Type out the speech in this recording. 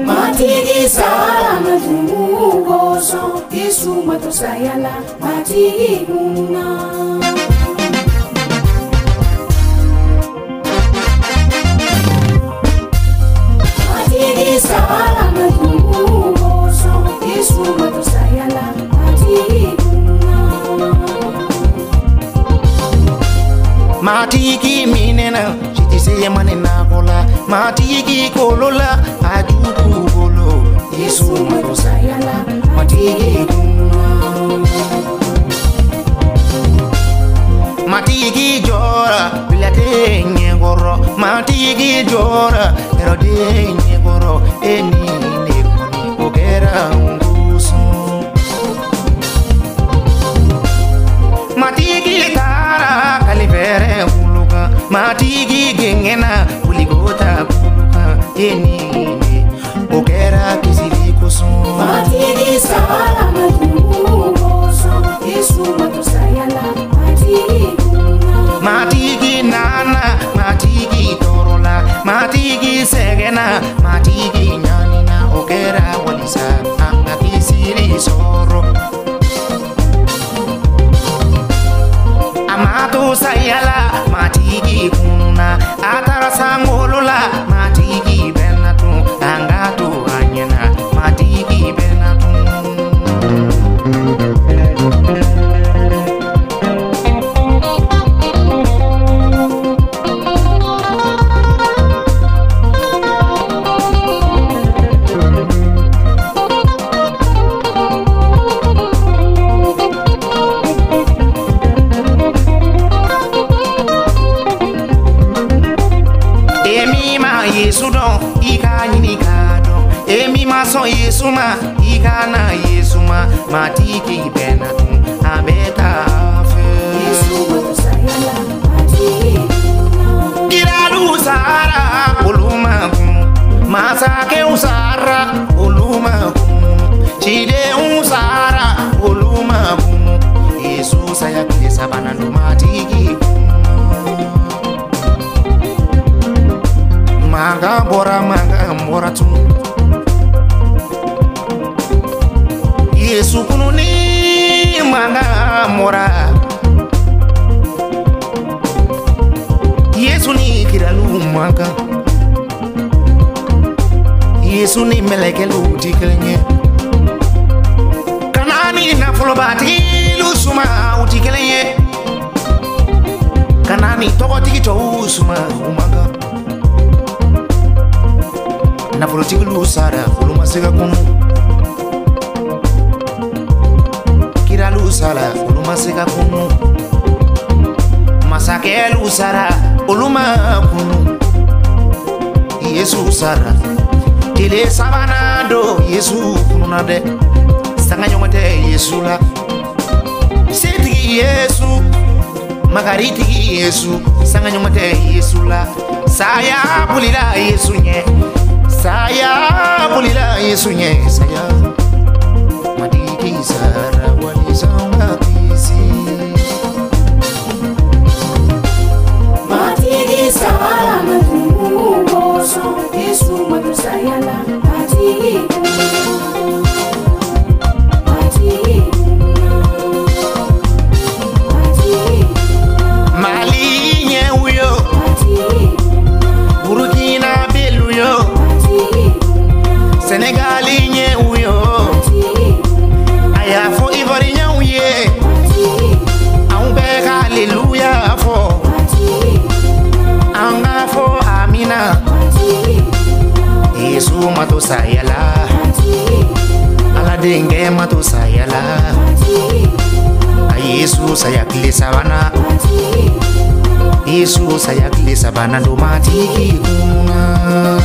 Matigi sara matungoso Yesu matosayala matigi guna Matigi sara matungoso Yesu matosayala matigi guna Matigi minena chitise manena kola Matigi kolola ajuku kolo Yesu matosayala matigi guna Matigi jora bilate nyegoro Matigi jora erode nyegoro eni nekoni ogera nguso Matigi tara kalifere uluka Matigi gengena uligota kuluka eni ogera kisili kuso Matigi sara matungoso Yesu matosayala matigi guna Matigi nana, matigi torola, matigi segena, matigi nyanina ogera walisa anga kisiri soro Amato sayala, matigi kununa, atara sangolola, matigi benatu, angatu anyena, matigi benatu Yesu don ika nyini kado emi maso Yesu ma ika na Yesu ma matiki benatu abeta fe Yesu matosayala matigi guna Kiralu sara uluma masake usara uluma chide usara uluma Yesu saya kisa banandu matiki Manga bora tu Yesu kununi manga mora Yesu ni kiralu manga Yesu ni melekelu dikelenge Kanani na fulobati lusuma utikelenge Kanani toko tikito usuma umanga Na politiki lusara uluma sega kunu Kira lusara uluma sega kunu Masake lusara uluma kunu Yesu sara Kile sabana do Yesu kunu nade Sanga nyomate Yesu la Setigi Yesu Magariti Yesu Sanga nyomate Yesu la Saya bulila Yesu nye Saya bulila Yesu nye saya Matigi sara walisa ngapisi Matigi sara matungoso Yesu matosayala matigi guna matigi guna matigi guna Mali nye uyo matigi guna Burkina Belu yo Senegali nye uyo Aya fo Ivory nye uye Aumbe hallelujah fo Anga fo amina Yesu matosayala Ala denge matosayala Yesu saya kile sabana Yesu saya kile sabana do matigi kuna